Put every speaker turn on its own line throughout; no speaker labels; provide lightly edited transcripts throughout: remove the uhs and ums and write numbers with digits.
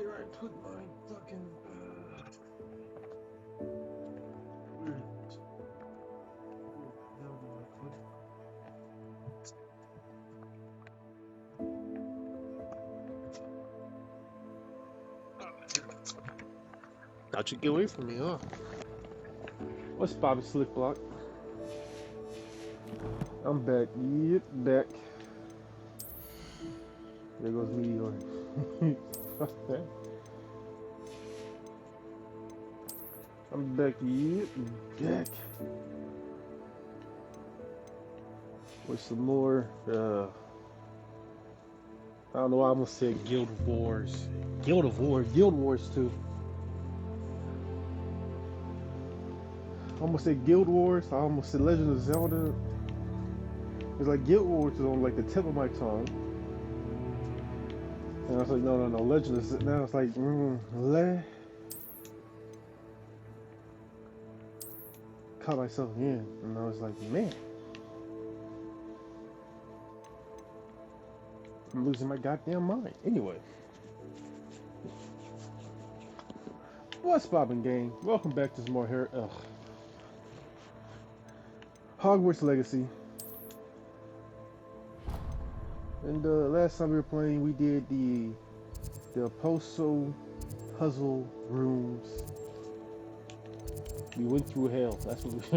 where I put my fucking where is the hell do I put it? Thought you'd get away from me, huh? What's Bobby Slick Block? I'm back. Yep, back. There goes me going. Fuck that. I'm back. Yep, back. With some more. I don't know why I almost said Guild Wars. Guild Wars 2. I almost said Guild Wars. I almost said Legend of Zelda. It's like Guild Wars is on like the tip of my tongue. And I was like, no, Legend of Zelda. Now it's like, caught myself in. And I was like, man. I'm losing my goddamn mind. Anyway. What's poppin', gang? Welcome back to some more Hogwarts Legacy. And last time we were playing, we did the Poso puzzle rooms. We went through hell. That's what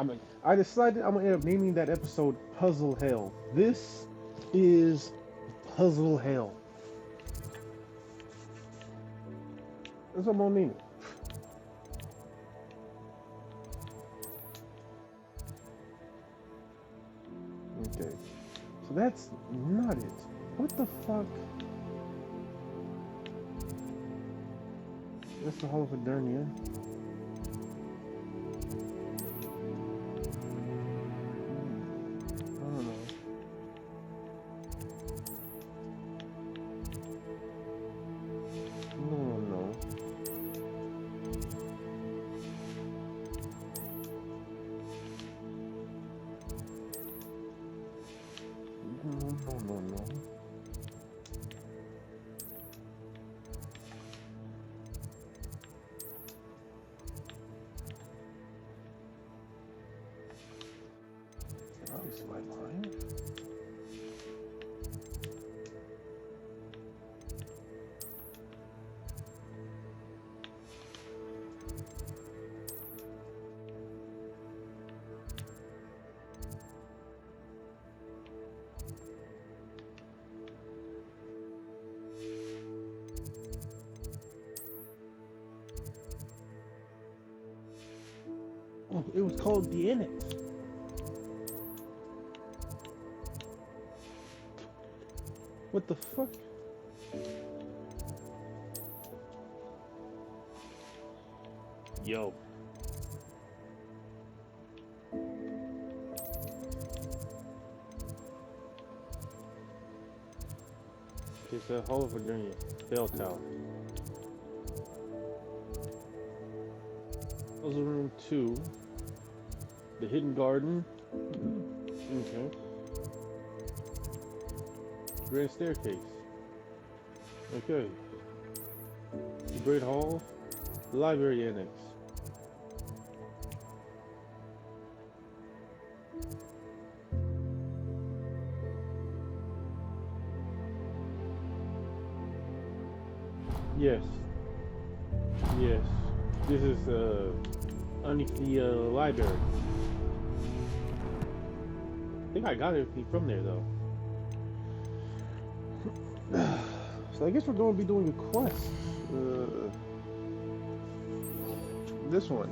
we. I decided I'm gonna end up naming that episode Puzzle Hell. This is Puzzle Hell. That's what I'm gonna name it. Okay. So that's not it. What the fuck? That's the Hall of Adernia. I don't know. No. Is my line? Oh, it was called the Annex. What the fuck? Yo. It's a Hall of Adernia. Bell Tower. Puzzle Room 2. The Hidden Garden. Okay. Grand Staircase. Okay. The Great Hall. The Library Annex. Yes. Yes. This is underneath the library. I think I got everything from there though. So I guess we're going to be doing a quest. This one.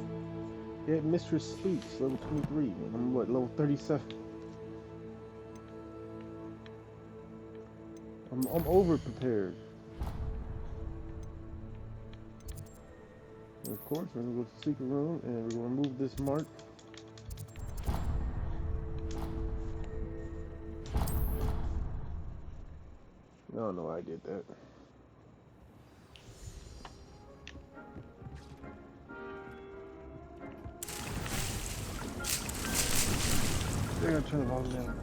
Get Mistress Speaks, level 23. I'm what, level 37? I'm over prepared. And of course, we're going to go to the secret room and we're going to move this mark. No, I did that. They're gonna turn the volume down.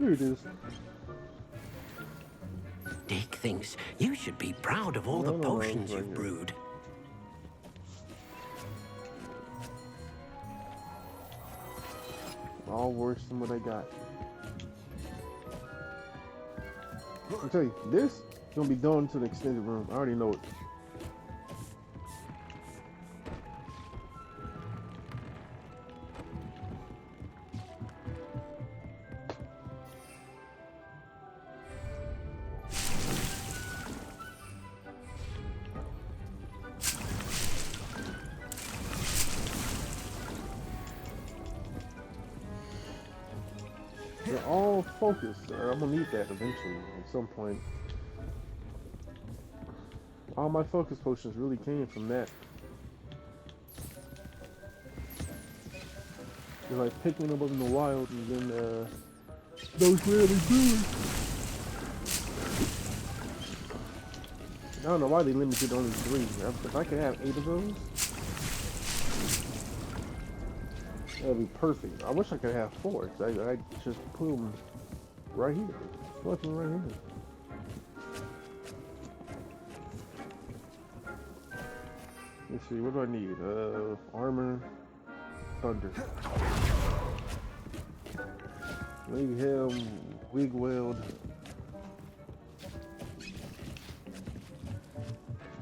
Here it is.
Dick thinks you should be proud of all the potions you've brewed.
All worse than what I got. I'll tell you, this is gonna be done to the extended room. I already know it. They're all focused. I'm gonna need that eventually at some point. All my focus potions really came from that. They're like picking them up in the wild and then those rarely brewers. I don't know why they limited only 3. If I could have 8 of those, that'd be perfect. I wish I could have 4. I just put them right here. Put them right here. Let's see, what do I need? Armor, thunder. Maybe him, wig weld.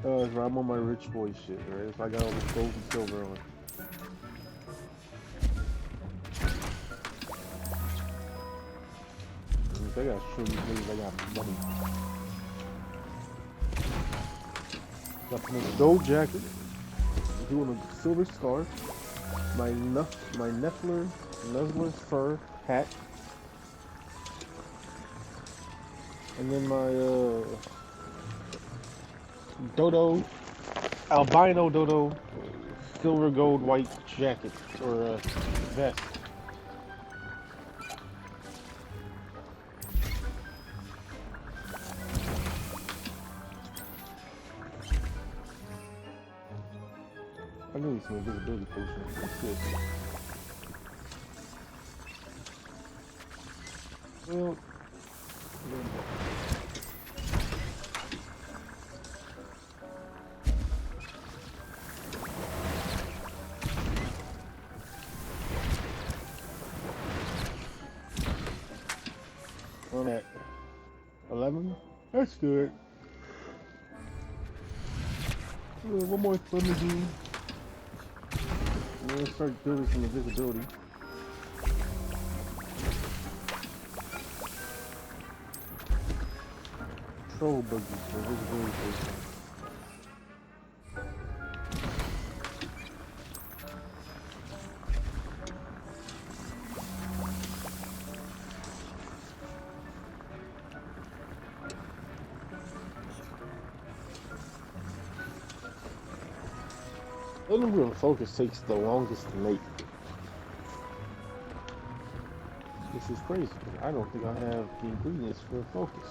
I'm on my rich boy shit, right? So I got all this gold and silver on. I gotta show you niggas I got money. Got the gold jacket, doing a silver scarf, my Nuzzler fur hat, and then my albino dodo silver gold white jacket or vest. I need some invisibility potions. That's good. Well, I'm at 11. That's good. One more thing to do. I'm gonna start building some invisibility. Troll buggies for invisibility potions. Underground focus takes the longest to make. This is crazy. I don't think I have the ingredients for focus.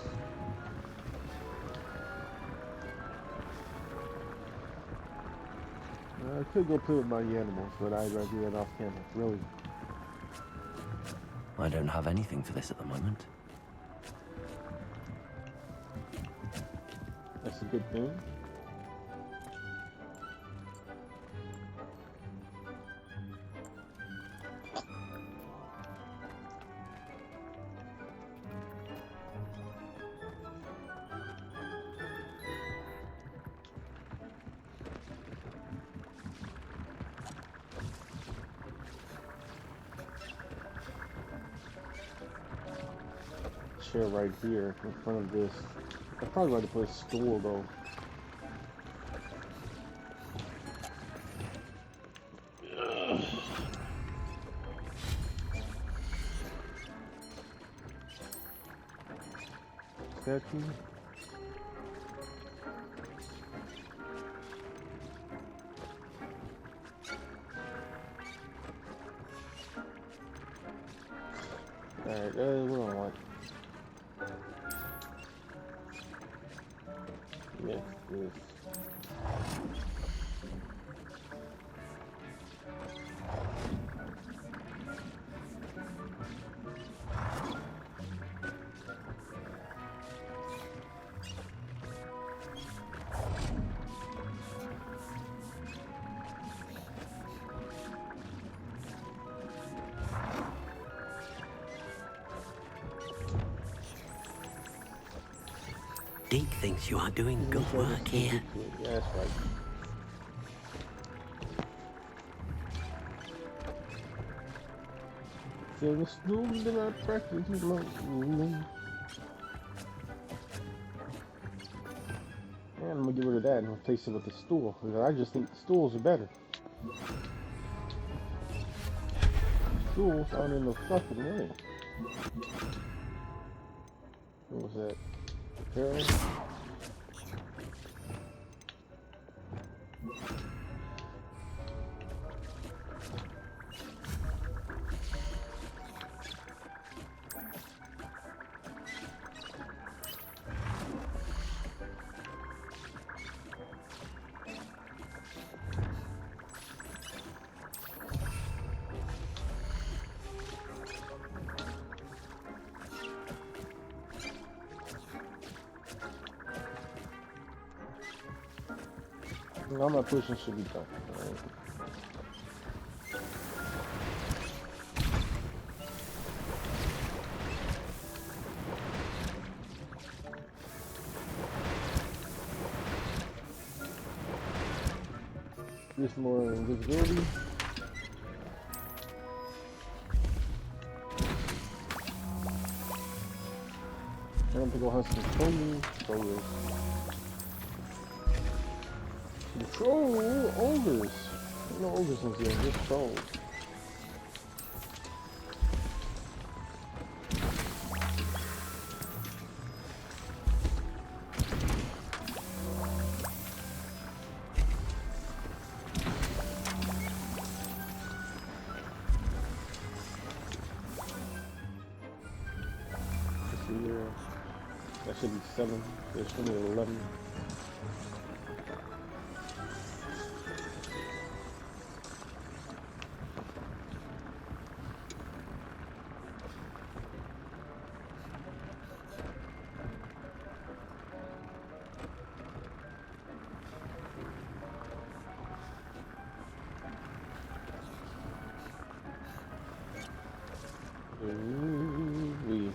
I could go play with my animals, but I'd rather do that off camera. Really.
I don't have anything for this at the moment.
That's a good thing. Chair right here in front of this. I'm probably going to put a stool though. Statue. Alright, what do I want? Yes, yes.
Mystique thinks you are doing good work here.
Yeah, that's right. So the students that I practice is like, and I'm gonna get rid of that and replace it with the stool, because I just think the stools are better. Stools aren't in the fucking way. What was that? Apparel? All my pushing should be done. Alright. Just more invisibility. I don't think I'll have some control. Control ogres. No ogres in here, just trolls. Let's see here. That should be 7. There's only 11. Ooh-wee.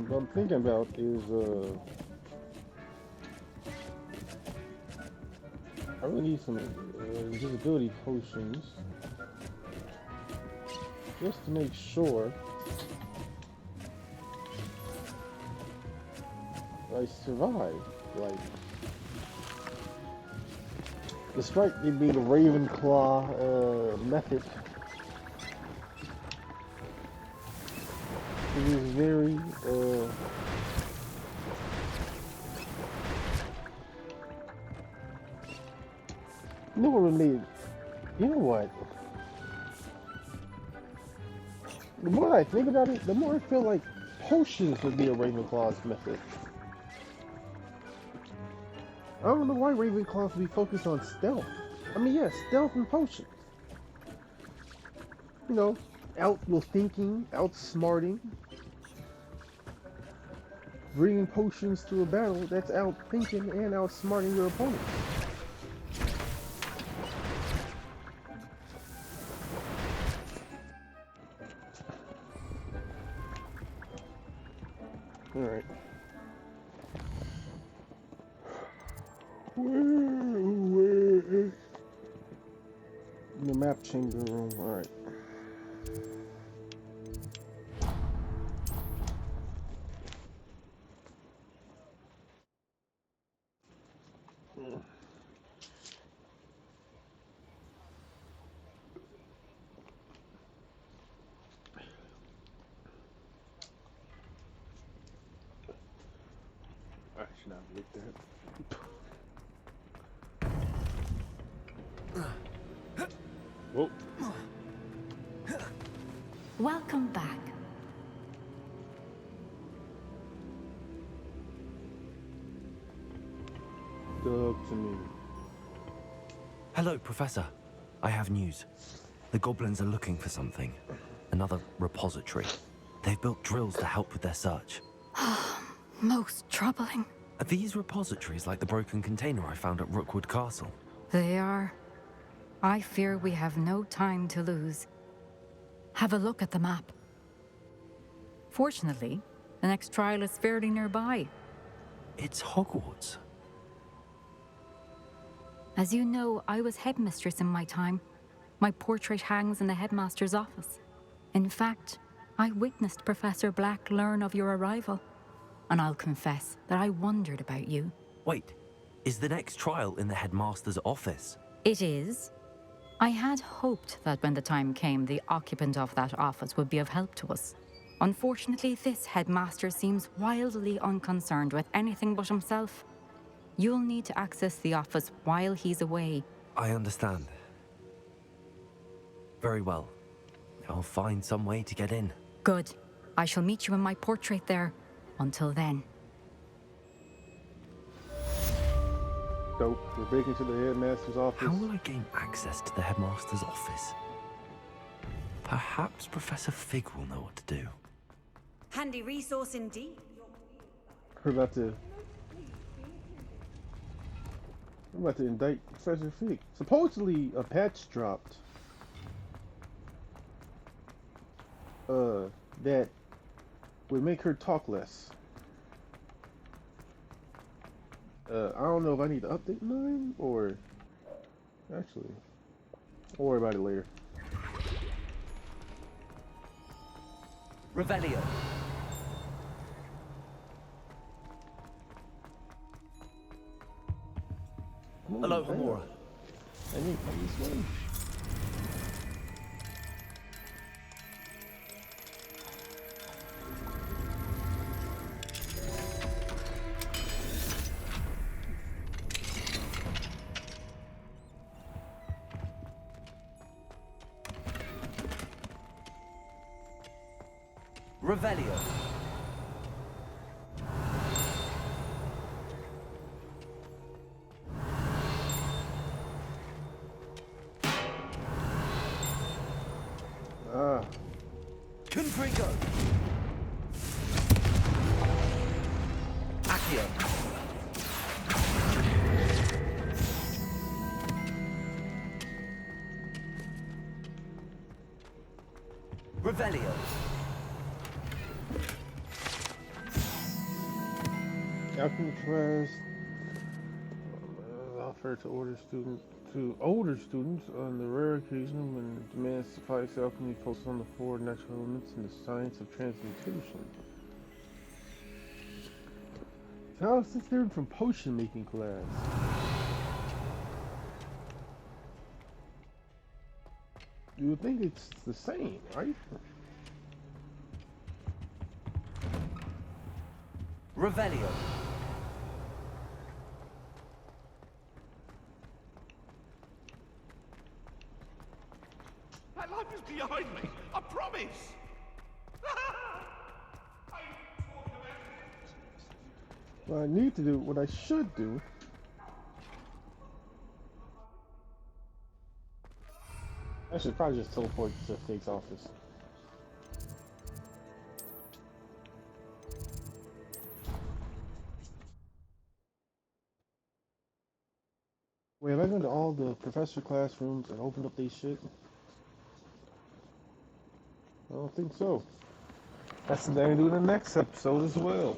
What I'm thinking about is, I really need some invisibility potions just to make sure I survive. Like, despite it being a Ravenclaw method, it is very you know what really, you know what? The more I think about it, the more I feel like potions would be a Ravenclaw's method. I don't know why Ravenclaws would be focused on stealth. I mean, yeah, stealth and potions. You know, thinking, outsmarting. Bringing potions to a battle, that's out thinking and outsmarting your opponent. Alright. Where? The map chamber room, alright. I should not have looked at it. Whoa.
Welcome back.
Talk to me.
Hello, Professor. I have news. The goblins are looking for something. Another repository. They've built drills to help with their search.
Most troubling.
Are these repositories like the broken container I found at Rookwood Castle?
They are. I fear we have no time to lose. Have a look at the map. Fortunately, the next trial is fairly nearby.
It's Hogwarts.
As you know, I was headmistress in my time. My portrait hangs in the headmaster's office. In fact, I witnessed Professor Black learn of your arrival. And I'll confess that I wondered about you.
Wait, is the next trial in the headmaster's office?
It is. I had hoped that when the time came, the occupant of that office would be of help to us. Unfortunately, this headmaster seems wildly unconcerned with anything but himself. You'll need to access the office while he's away.
I understand. Very well. I'll find some way to get in.
Good. I shall meet you in my portrait there. Until then.
Dope. We're breaking to the headmaster's office.
How will I gain access to the headmaster's office? Perhaps Professor Fig will know what to do.
Handy resource indeed.
We're about to indict Professor Fig. Supposedly a patch dropped. That would make her talk less. I don't know if I need to update mine or actually. I'll worry about it later.
Revelio. Hello, Homura.
I need this way.
Revelio. Confrigo. Accio. Revelio.
Alchemy class offer to older students on the rare occasion when demand supplies alchemy focus on the four natural elements and the science of transmutation. So it's different from potion making class. You would think it's the same, right?
Revelio.
That life is behind me, I promise!
What I need to do, what I should do, I should probably just teleport to Fig's office. Wait, have I gone to all the professor classrooms and opened up these shit? I don't think so. That's something I can do in the next episode as well.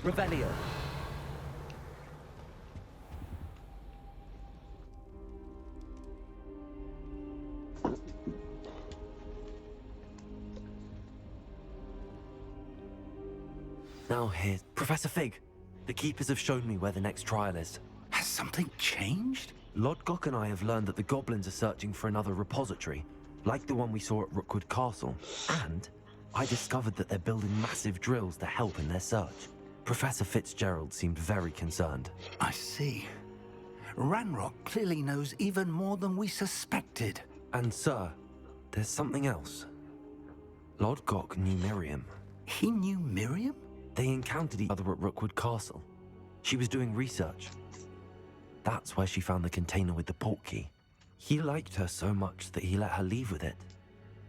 Revelio. Now here's Professor Fig. The Keepers have shown me where the next trial is.
Has something changed?
Lodgok and I have learned that the goblins are searching for another repository, like the one we saw at Rookwood Castle. And I discovered that they're building massive drills to help in their search. Professor Fitzgerald seemed very concerned.
I see. Ranrock clearly knows even more than we suspected.
And sir, there's something else. D.W.G knew Miriam.
He knew Miriam?
They encountered each other at Rookwood Castle. She was doing research. That's where she found the container with the port key. He liked her so much that he let her leave with it,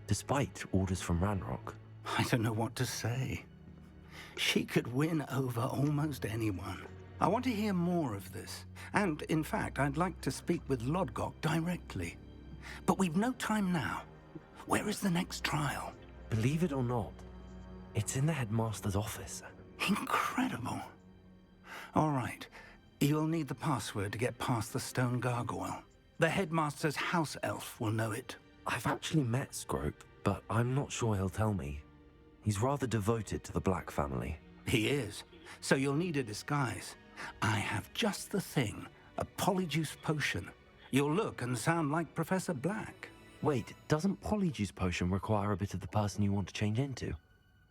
despite orders from Ranrock.
I don't know what to say. She could win over almost anyone. I want to hear more of this. And, in fact, I'd like to speak with D.W.G directly. But we've no time now. Where is the next trial?
Believe it or not, it's in the headmaster's office.
Incredible. All right. You'll need the password to get past the stone gargoyle. The headmaster's house elf will know it.
I've actually met Scrope, but I'm not sure he'll tell me. He's rather devoted to the Black family.
He is. So you'll need a disguise. I have just the thing. A polyjuice potion. You'll look and sound like Professor Black.
Wait, doesn't Polyjuice Potion require a bit of the person you want to change into?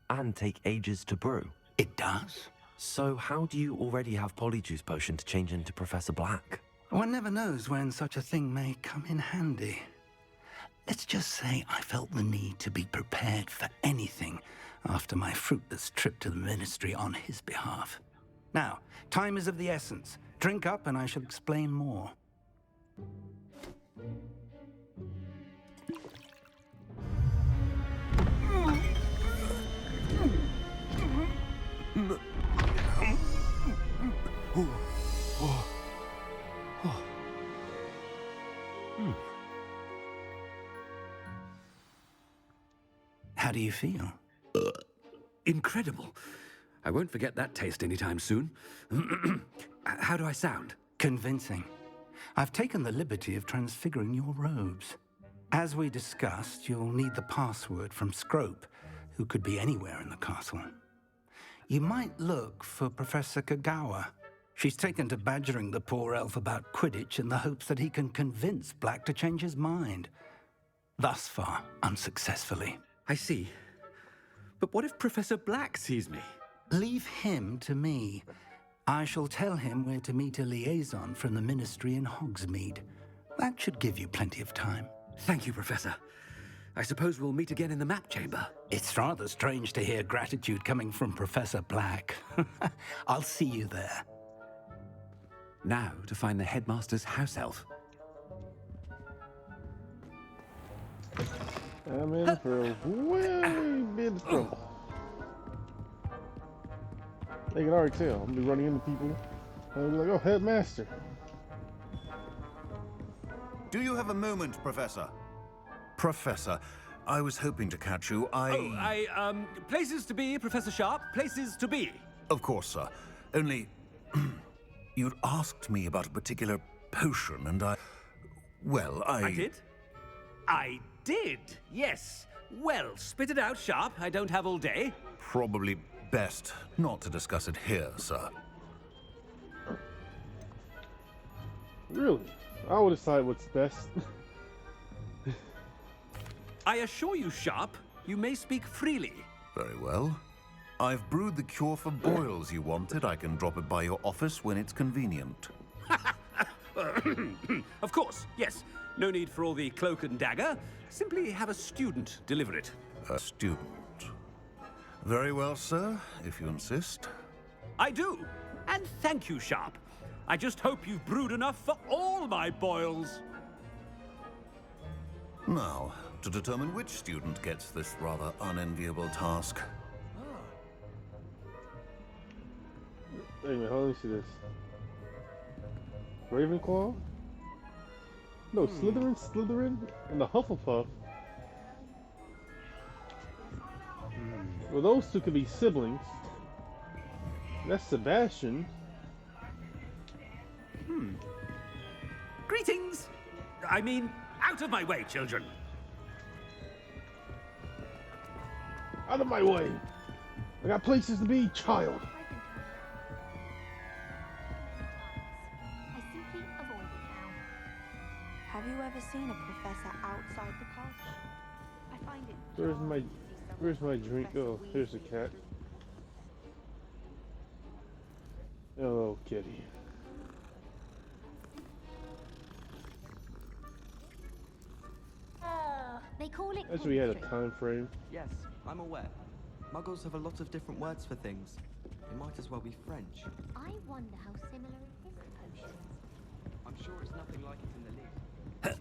And take ages to brew?
It does?
So how do you already have Polyjuice Potion to change into Professor Black?
One never knows when such a thing may come in handy. Let's just say I felt the need to be prepared for anything after my fruitless trip to the Ministry on his behalf. Now, time is of the essence. Drink up and I shall explain more. How do you feel?
Incredible. I won't forget that taste anytime soon. How do I sound?
Convincing. I've taken the liberty of transfiguring your robes. As we discussed, you'll need the password from Scrope, who could be anywhere in the castle. You might look for Professor Kagawa. She's taken to badgering the poor elf about Quidditch in the hopes that he can convince Black to change his mind. Thus far, unsuccessfully.
I see. But what if Professor Black sees me?
Leave him to me. I shall tell him where to meet a liaison from the Ministry in Hogsmeade. That should give you plenty of time.
Thank you, Professor. I suppose we'll meet again in the map chamber.
It's rather strange to hear gratitude coming from Professor Black. I'll see you there.
Now to find the headmaster's house elf.
I'm in for way big trouble. They can already tell. I'm gonna be running into people. I'll be like, oh, headmaster.
Do you have a moment, Professor? Professor, I was hoping to catch you.
Places to be, Professor Sharp. Places to be.
Of course, sir. Only... you'd asked me about a particular potion, and I
did? I did, yes. Well, spit it out, Sharp. I don't have all day.
Probably best not to discuss it here, sir.
Really? I will decide what's best.
I assure you, Sharp, you may speak freely.
Very well. I've brewed the cure for boils you wanted. I can drop it by your office when it's convenient.
Of course, yes. No need for all the cloak and dagger. Simply have a student deliver it.
A student. Very well, sir, if you insist.
I do. And thank you, Sharp. I just hope you've brewed enough for all my boils.
Now, to determine which student gets this rather unenviable task.
Wait a minute, hold on, let me see this. Ravenclaw? No, Slytherin, and the Hufflepuff. Well, those two could be siblings. That's Sebastian.
Greetings. I mean, out of my way, children.
Out of my way! I got places to be, child.
I simply avoid it now. Have you ever seen a professor outside the college? I find it.
Where's my drink? Oh, here's the cat. Hello, kitty.
call it
That's where we had a
country.
time frame.
Yes, I'm aware. Muggles have a lot of different words for things. It might as well be French.
I wonder how similar it is to potions.
I'm sure it's nothing like it in the least.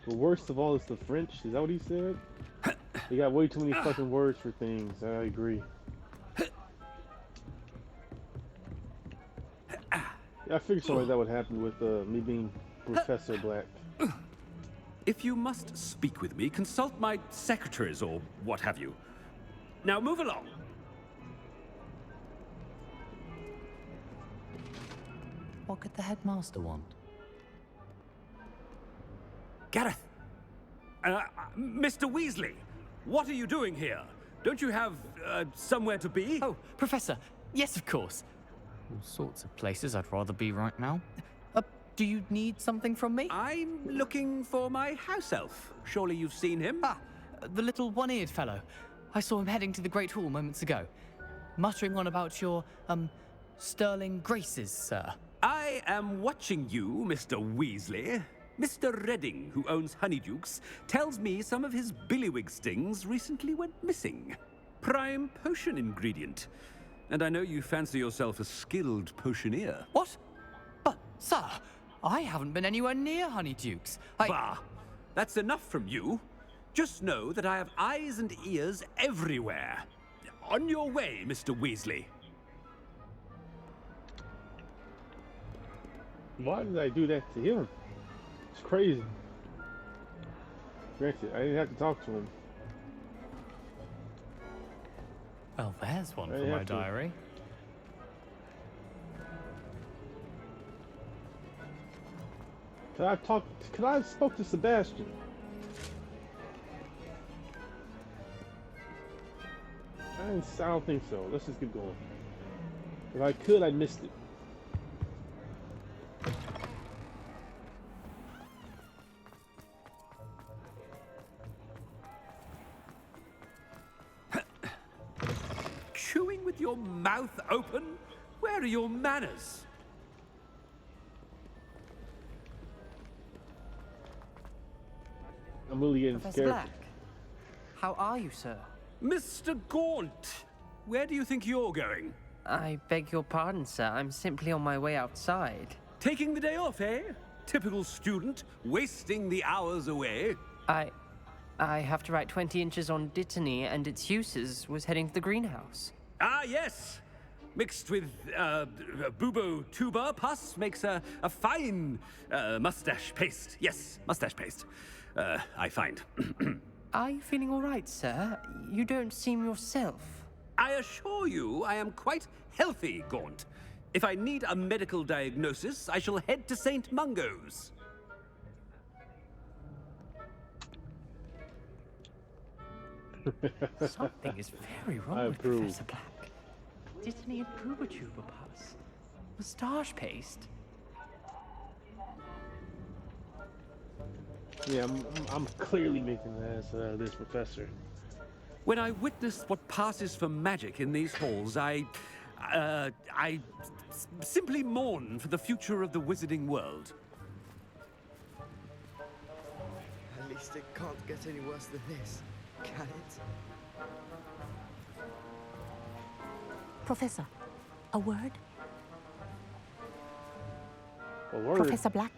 The worst of all is the French. Is that what he said? They got way too many fucking words for things. I agree. Yeah, I figured something like that would happen with me being Professor Black.
If you must speak with me, consult my secretaries or what have you. Now move along.
What could the headmaster want?
Gareth! Mr. Weasley, what are you doing here? Don't you have somewhere to be?
Oh, Professor, yes, of course. All sorts of places I'd rather be right now. Do you need something from me?
I'm looking for my house elf. Surely you've seen him?
Ah, the little one-eared fellow. I saw him heading to the Great Hall moments ago, muttering on about your, sterling graces, sir.
I am watching you, Mr. Weasley. Mr. Redding, who owns Honeydukes, tells me some of his billywig stings recently went missing. Prime potion ingredient. And I know you fancy yourself a skilled potioneer.
What? But, sir, I haven't been anywhere near Honeydukes.
Bah! That's enough from you. Just know that I have eyes and ears everywhere. On your way, Mr. Weasley.
Why did I do that to him? It's crazy. Granted, I didn't have to talk to him.
Well, there's one for my diary.
Could I have spoke to Sebastian? I don't think so. Let's just keep going. If I could, I missed it.
Chewing with your mouth open? Where are your manners?
I'm really getting
Professor
scared.
Black, how are you, sir?
Mr. Gaunt, where do you think you're going?
I beg your pardon, sir. I'm simply on my way outside.
Taking the day off, eh? Typical student, wasting the hours away.
I have to write 20 inches on Dittany and its uses. Was heading to the greenhouse.
Ah, yes. Mixed with bubo tuber pus makes a fine mustache paste. Yes, mustache paste. I find.
Are you feeling all right, sir? You don't seem yourself.
I assure you I am quite healthy, Gaunt. If I need a medical diagnosis, I shall head to St. Mungo's.
Something is very wrong with Professor Black. Dittany and Pubertuber pus. Moustache paste.
Yeah, I'm clearly making an ass out of this professor.
When I witness what passes for magic in these halls, I simply mourn for the future of the wizarding world.
At least it can't get any worse than this, can it?
Professor, a word?
A word?
Professor Black,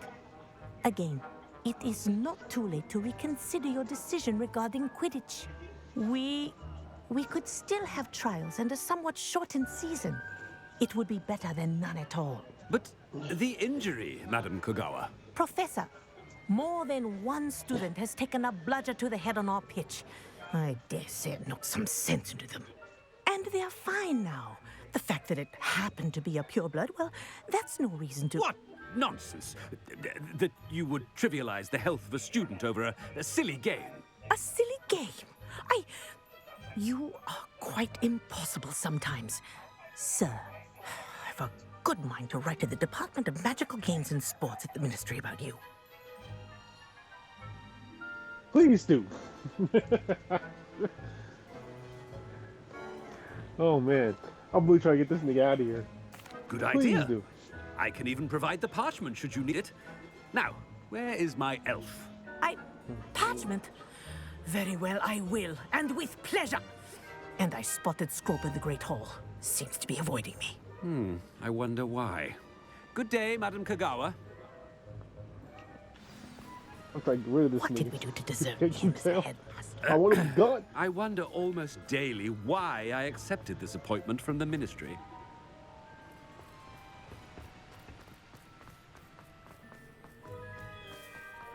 again, it is not too late to reconsider your decision regarding Quidditch. We could still have trials and a somewhat shortened season. It would be better than none at all.
But the injury, Madam Kogawa.
Professor, more than one student has taken a bludger to the head on our pitch. I dare say it knocked some sense into them. And they're fine now. The fact that it happened to be a pureblood, well, that's no reason to...
What nonsense! That you would trivialize the health of a student over a silly game.
A silly game? You are quite impossible sometimes. Sir, I've a good mind to write to the Department of Magical Games and Sports at the Ministry about you.
Please do. Oh man, I'm really trying to get this nigga out of here.
Good
Please
idea.
do.
I can even provide the parchment should you need it. Now, where is my elf?
Parchment? Very well, I will, and with pleasure. And I spotted Scrope in the Great Hall. Seems to be avoiding me.
I wonder why. Good day, Madam Kagawa.
I'm trying to get rid of this
What
nigga.
did we do to deserve
Can't
him
you
as the
tell?
headmaster?
I want him gone.
I wonder almost daily why I accepted this appointment from the Ministry.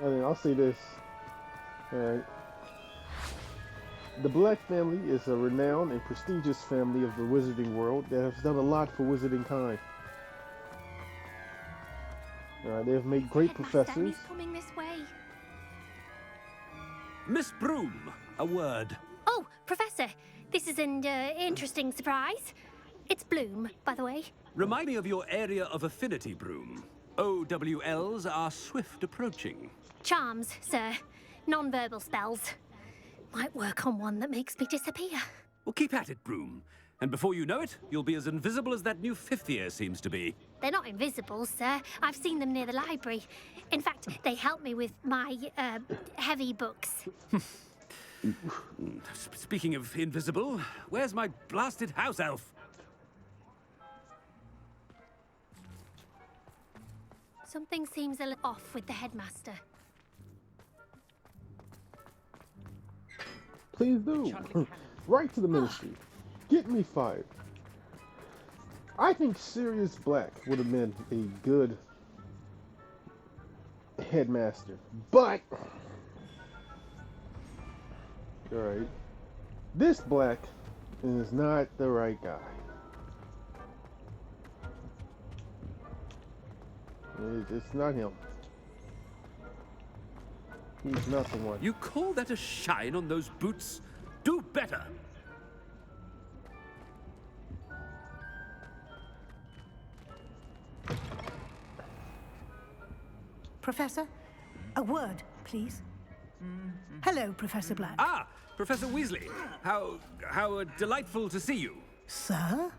And then I'll say this. Alright. The Black family is a renowned and prestigious family of the wizarding world that has done a lot for wizarding kind. They have made great professors.
He's coming this way.
Miss Broom, a word.
Oh, Professor, this is an interesting surprise. It's Bloom, by the way.
Remind me of your area of affinity, Broom. OWLs are swift approaching.
Charms, sir. Non-verbal spells. Might work on one that makes me disappear.
Well, keep at it, Broom. And before you know it, you'll be as invisible as that new fifth year seems to be.
They're not invisible, sir. I've seen them near the library. In fact, they help me with my, heavy books.
Speaking of invisible, where's my blasted house elf?
Something seems a little off with the headmaster.
Please do. Write to the Ministry. Get me fired. I think Sirius Black would have been a good headmaster, but alright, this Black is not the right guy. It's not him. He's not the one.
You call that a shine on those boots? Do better!
Professor, a word, please. Hello, Professor Black.
Ah, Professor Weasley. How delightful to see you.
Sir?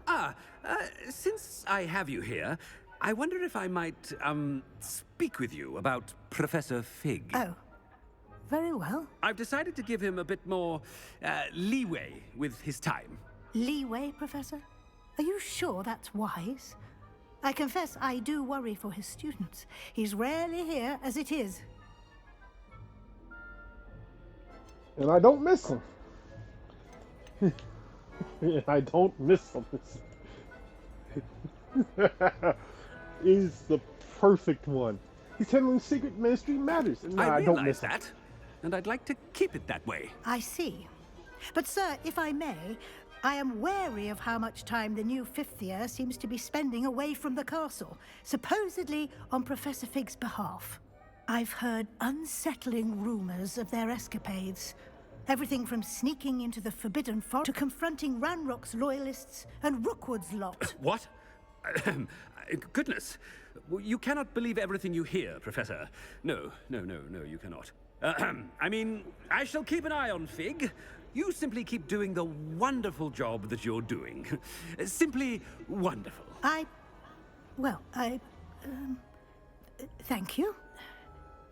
Since I have you here, I wonder if I might, speak with you about Professor Fig.
Oh, very well.
I've decided to give him a bit more, leeway with his time.
Leeway, Professor? Are you sure that's wise? I confess I do worry for his students. He's rarely here as it is.
And I don't miss him. I don't miss him. He's the perfect one. He's handling secret ministry matters. And
I
don't miss
realize that, and I'd like to keep it that way.
I see. But, sir, if I may, I am wary of how much time the new fifth year seems to be spending away from the castle, supposedly on Professor Fig's behalf. I've heard unsettling rumors of their escapades. Everything from sneaking into the Forbidden Forest to confronting Ranrock's loyalists and Rookwood's lot.
What? Goodness. You cannot believe everything you hear, Professor. No, you cannot. I mean, I shall keep an eye on Fig. You simply keep doing the wonderful job that you're doing. Simply wonderful.
Thank you.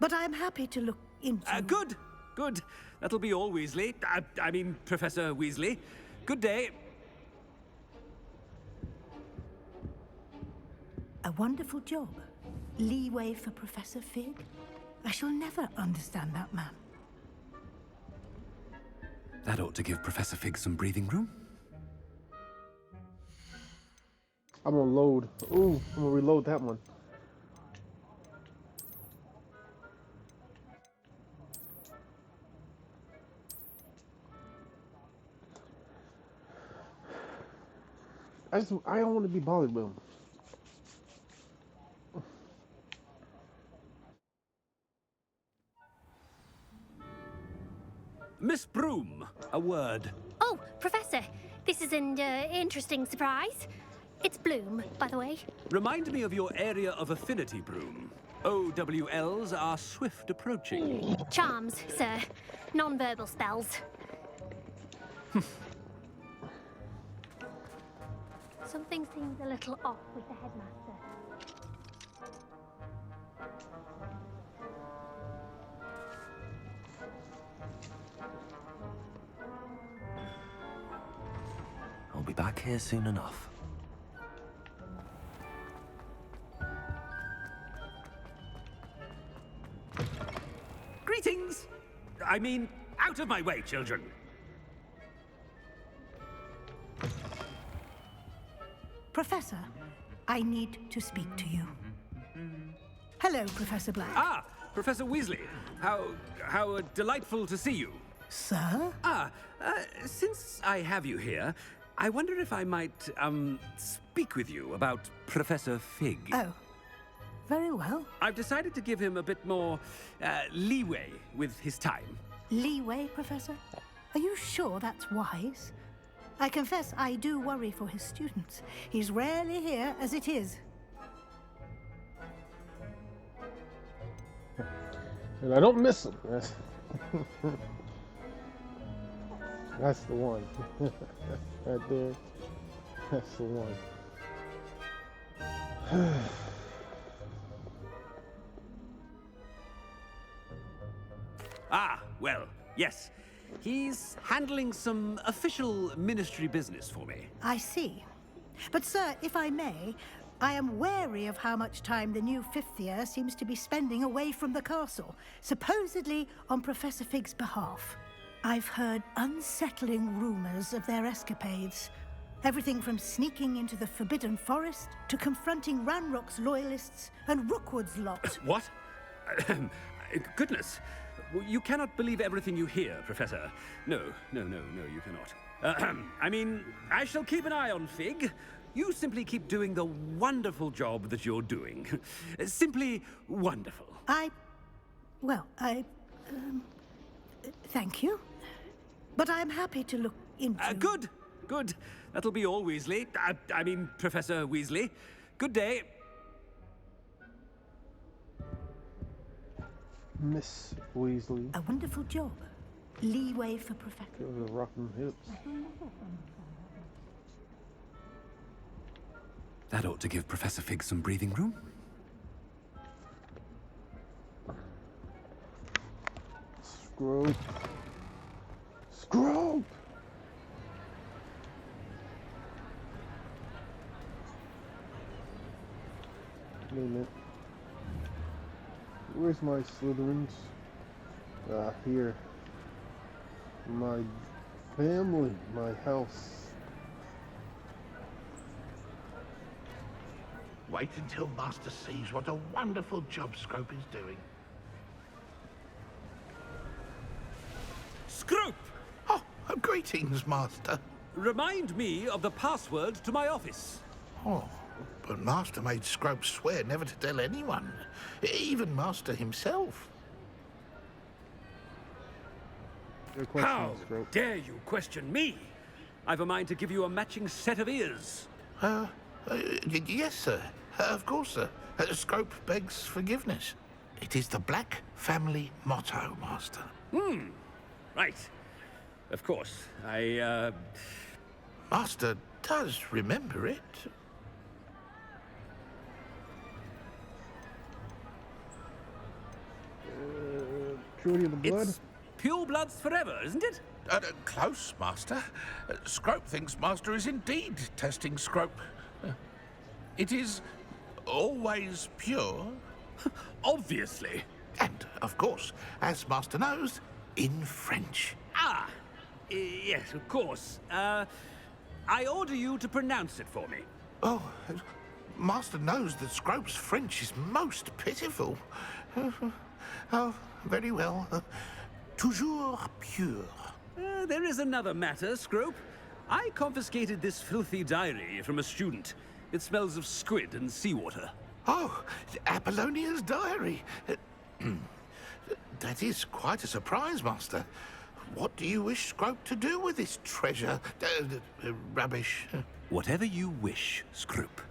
But I'm happy to look into...
Good. That'll be all, Weasley. I mean, Professor Weasley. Good day.
A wonderful job. Leeway for Professor Fig. I shall never understand that man.
That ought to give Professor Fig some breathing room.
I'm gonna load. Ooh, I'm gonna reload that one. I don't want to be bothered with him.
Miss Broom, a word.
Oh, Professor, this is an interesting surprise. It's Bloom, by the way.
Remind me of your area of affinity, Broom. OWLs are swift approaching.
Charms, sir. Non-verbal spells. Something seems a little off with the headmaster.
We'll be back here soon enough.
Greetings! I mean, out of my way, children.
Professor, I need to speak to you. Hello, Professor Black.
Ah, Professor Weasley. How delightful to see you.
Sir?
Since I have you here, I wonder if I might, speak with you about Professor Fig.
Oh, very well.
I've decided to give him a bit more, leeway with his time.
Leeway, Professor? Are you sure that's wise? I confess I do worry for his students. He's rarely here as it is.
And I don't miss him. That's the one. Right there. That's the one.
Well, yes. He's handling some official ministry business for me.
I see. But, sir, if I may, I am wary of how much time the new fifth year seems to be spending away from the castle, supposedly on Professor Fig's behalf. I've heard unsettling rumors of their escapades. Everything from sneaking into the Forbidden Forest to confronting Ranrock's loyalists and Rookwood's lot.
What? Goodness. You cannot believe everything you hear, Professor. No, you cannot. I mean, I shall keep an eye on Fig. You simply keep doing the wonderful job that you're doing. Simply wonderful.
Thank you. But I'm happy to look into...
Good. That'll be all, Weasley. I mean, Professor Weasley. Good day.
Miss Weasley.
A wonderful job. Leeway for Professor.
Those are rocking hips.
That ought to give Professor Fig some breathing room.
Scrope. Scrope! Wait a minute. Where's my Slytherins? Here. My family, my house.
Wait until Master sees what a wonderful job Scrope is doing.
Scrope!
Oh, greetings, Master.
Remind me of the password to my office.
Oh, but Master made Scrope swear never to tell anyone, even Master himself.
How dare you question me? I've a mind to give you a matching set of ears.
Yes, sir. Of course, sir. Scrope begs forgiveness. It is the Black family motto, Master.
Right. Of course.
Master does remember it.
Purity of the blood?
It's pure bloods forever, isn't it?
Close, Master. Scrope thinks Master is indeed testing Scrope. It is always pure.
Obviously.
And, of course, as Master knows, in French.
Yes, of course. I order you to pronounce it for me.
Oh, Master knows that Scrope's French is most pitiful. Oh, very well. Toujours pure.
There is another matter, Scrope. I confiscated this filthy diary from a student. It smells of squid and seawater.
Oh, Apollonia's diary. That is quite a surprise, Master. What do you wish Scrope to do with this treasure? Rubbish.
Whatever you wish, Scrope.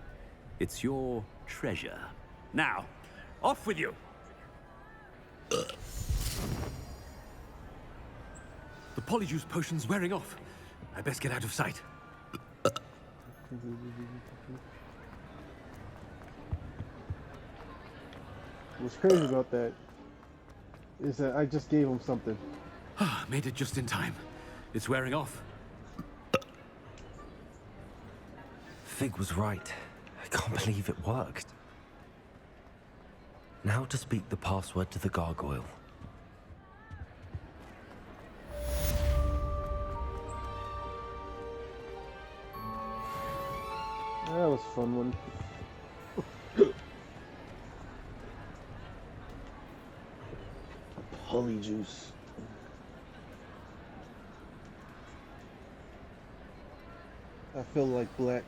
It's your treasure. Now, off with you. The polyjuice potion's wearing off. I best get out of sight.
What's crazy about that is that I just gave him something.
Made it just in time. It's wearing off.
Fig was right. I can't believe it worked. Now to speak the password to the gargoyle.
That was a fun one. Polyjuice. I feel like black.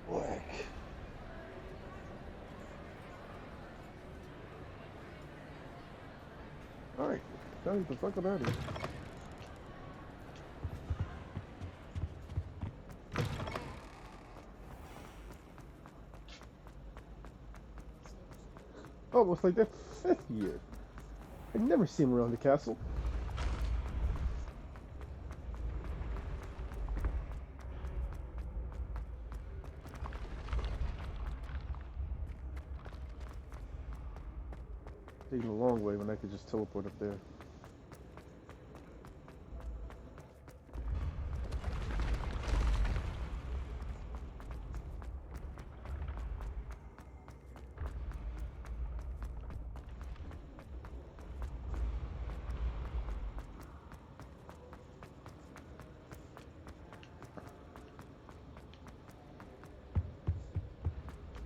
Black. Alright, time to fuck about it. Almost like that 5th year. I'd never seen him around the castle. Taking a long way when I could just teleport up there.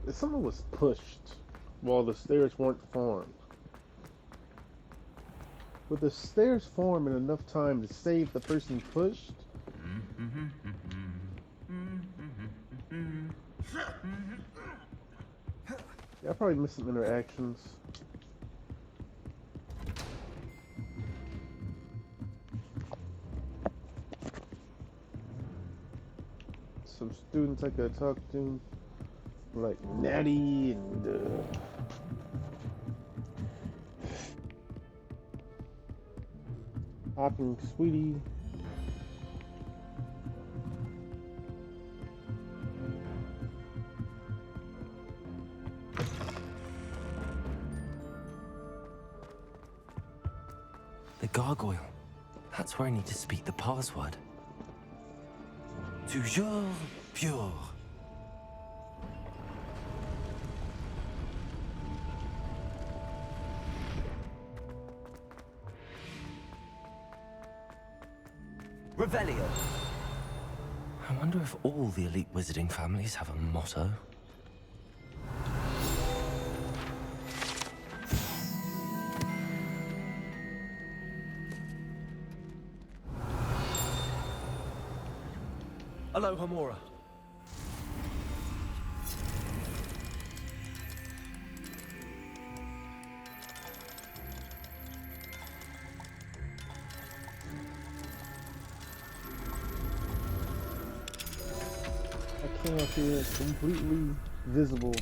If someone was pushed while the stairs weren't formed, would the stairs form in enough time to save the person pushed? Yeah, I probably missed some interactions. Some students I could talk to, like Natty and Hopping Sweetie.
The gargoyle. That's where I need to speak the password. Toujours pure. Revelio. I wonder if all the elite wizarding families have a motto. Aloha Mora.
I cannot see it completely visible.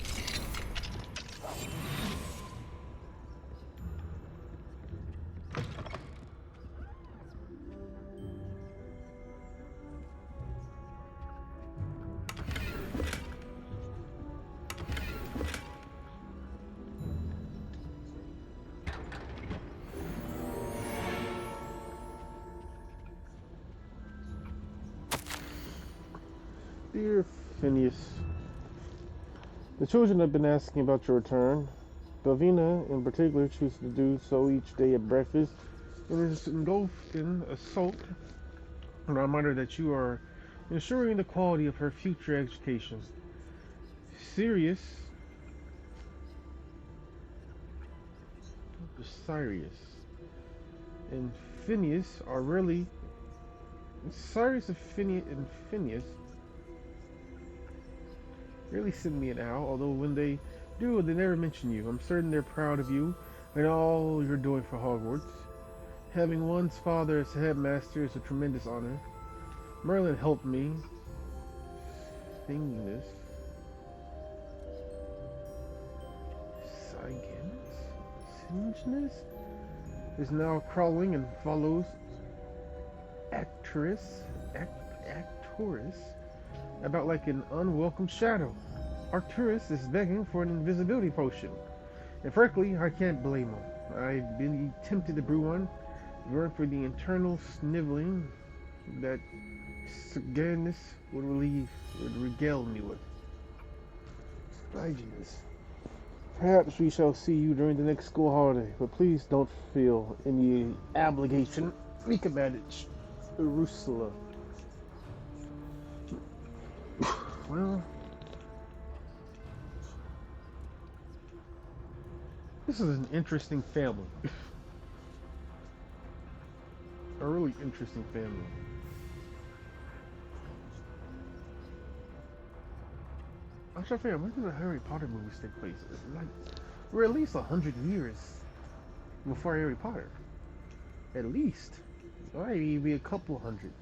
Dear Phineas, the children have been asking about your return. Belvina, in particular, chooses to do so each day at breakfast. It is engulfed in a sulk, a reminder that you are ensuring the quality of her future education. Sirius and Phineas are really Sirius and Phineas really send me an owl, although when they do, they never mention you. I'm certain they're proud of you and all you're doing for Hogwarts. Having one's father as headmaster is a tremendous honor. Merlin helped me. Singiness. Singiness is now crawling and follows actress about like an unwelcome shadow. Arcturus is begging for an invisibility potion. And frankly, I can't blame him. I've been tempted to brew one, weren't for the internal sniveling that Sagannus would regale me with. Hygienist. Perhaps we shall see you during the next school holiday, but please don't feel any obligation. Mikabadich, Urusula. Well, this is an interesting family. A really interesting family. I'm trying to figure out when did the Harry Potter movies take place? Like, we're at least 100 years before Harry Potter. At least. Or maybe a couple hundred.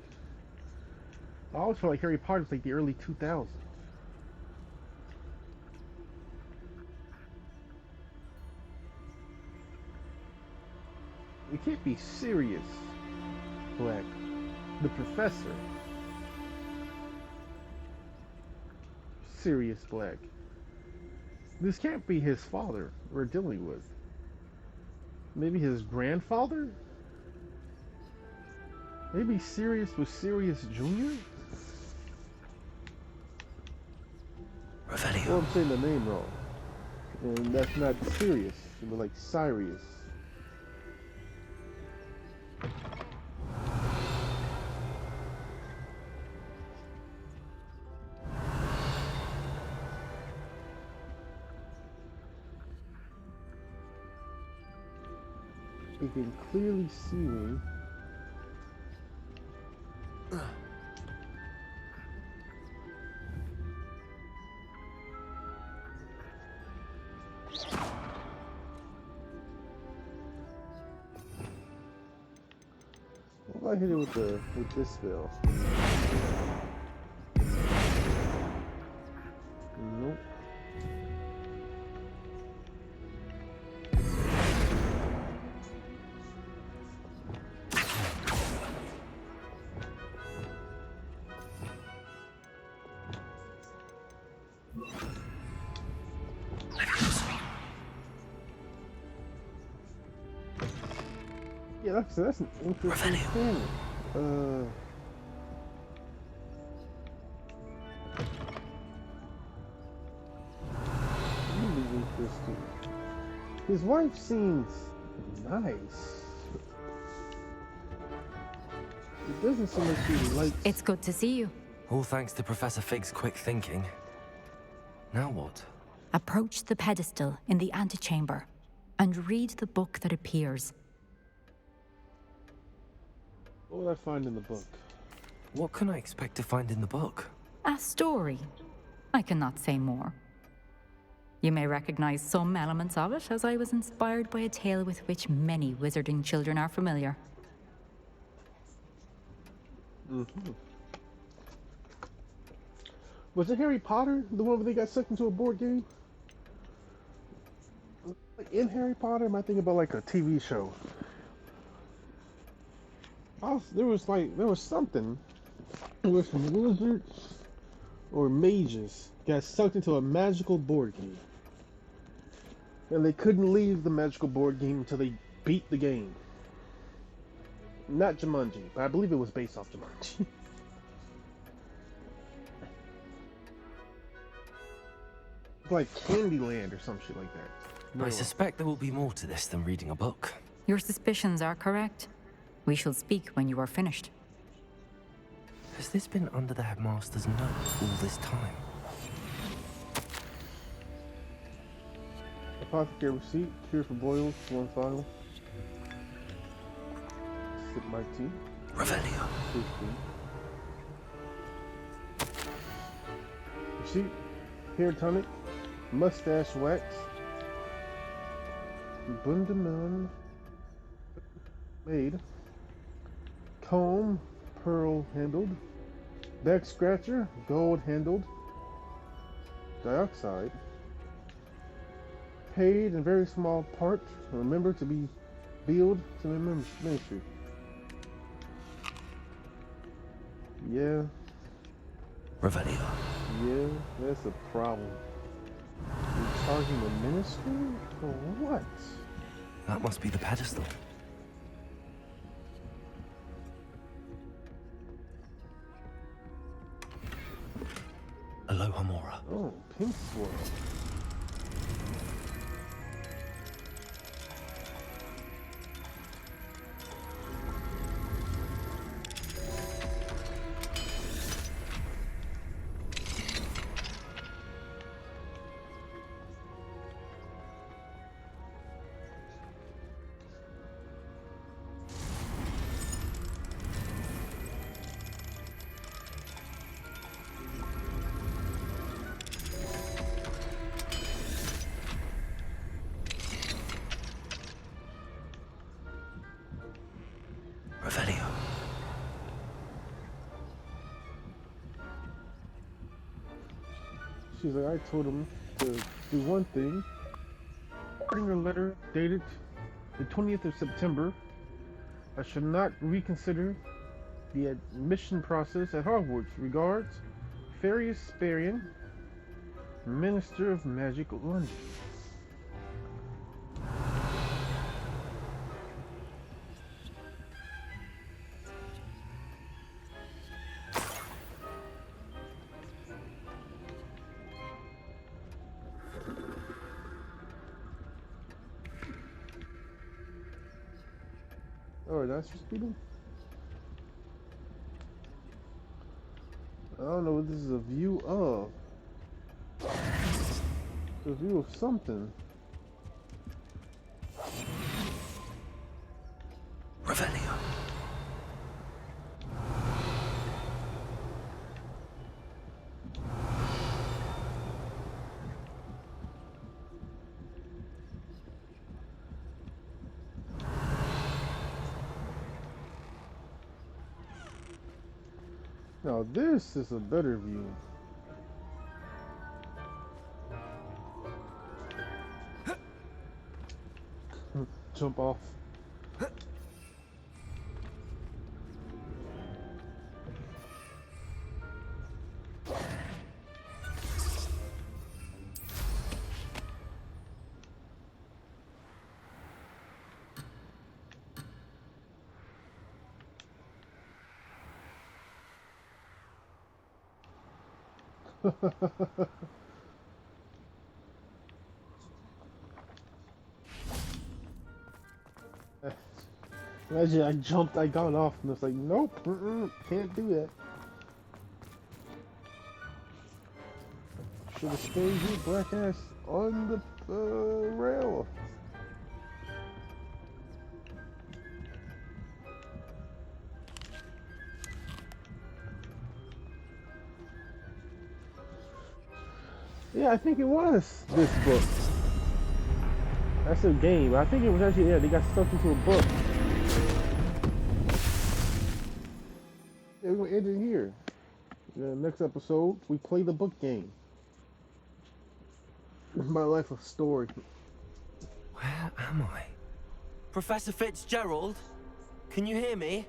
I always feel like Harry Potter's like the early 2000s. It can't be Sirius Black, the professor. Sirius Black. This can't be his father we're dealing with. Maybe his grandfather? Maybe Sirius was Sirius Jr.?
Revelio.
Well, I'm saying the name wrong. And that's not Sirius, but like Sirius. You can clearly see me. What if I hit it with this spell? Nope. Yeah, that's an interesting thing. Really interesting. His wife seems nice. It doesn't seem like she likes.
It's good to see you.
All thanks to Professor Fig's quick thinking. Now what?
Approach the pedestal in the antechamber and read the book that appears.
What will I find in the book?
What can I expect to find in the book?
A story. I cannot say more. You may recognize some elements of it, as I was inspired by a tale with which many wizarding children are familiar.
Mm-hmm. Was it Harry Potter, the one where they got sucked into a board game? In Harry Potter, am I thinking about like a TV show? There was something. It was some wizards or mages got sucked into a magical board game. And they couldn't leave the magical board game until they beat the game. Not Jumanji, but I believe it was based off Jumanji. Like Candyland or some shit like that.
I suspect there will be more to this than reading a book.
Your suspicions are correct. We shall speak when you are finished.
Has this been under the headmaster's nose all this time?
Apothecary receipt, cure for boils, 1 vial. Sip my tea.
Revelio.
Receipt, hair tonic, mustache wax, Bundaman made, comb, pearl handled, back scratcher, gold handled, dioxide, paid in very small part, remember to be billed to the ministry. Yeah.
Revelio.
Yeah, that's a problem. You're charging the ministry? For what?
That must be the pedestal. Aloha Mora.
Oh, pink swirl.
Revelio.
She's like, I told him to do one thing. According to a letter dated the 20th of September, I should not reconsider the admission process at Hogwarts. Regards, Farius Sparian, Minister of Magic London. Oh, that's just people? I don't know what this is a view of. It's a view of something.
Revelio.
Now this is a better view. Jump off. Imagine I jumped, I got off, and it's like, nope, can't do that. Should have stayed here, black ass, on the rail. Yeah, I think it was this book. That's a game. I think it was actually, yeah, they got stuffed into a book. Yeah, we're gonna end it here. The next episode, we play the book game. My life a story.
Where am I? Professor Fitzgerald? Can you hear me?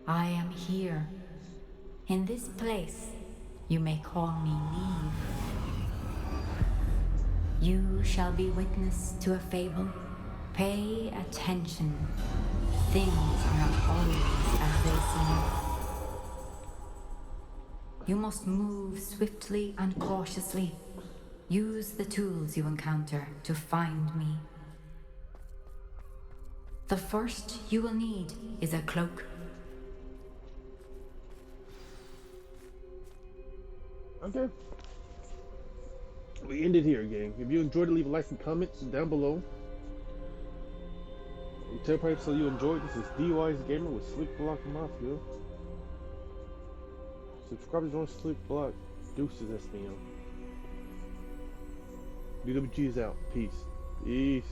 I am here. In this place, you may call me Neve. You shall be witness to a fable. Pay attention. Things are not always as they seem. You must move swiftly and cautiously. Use the tools you encounter to find me. The first you will need is a cloak.
Okay. We ended here, gang. If you enjoyed it, leave a like and comments down below. Tell everybody so you enjoyed. This is D.W.G Gamer with Slick Block Mafia. Subscribe to join Slick Block. Deuces, SBM. D.W.G is out. Peace. Peace.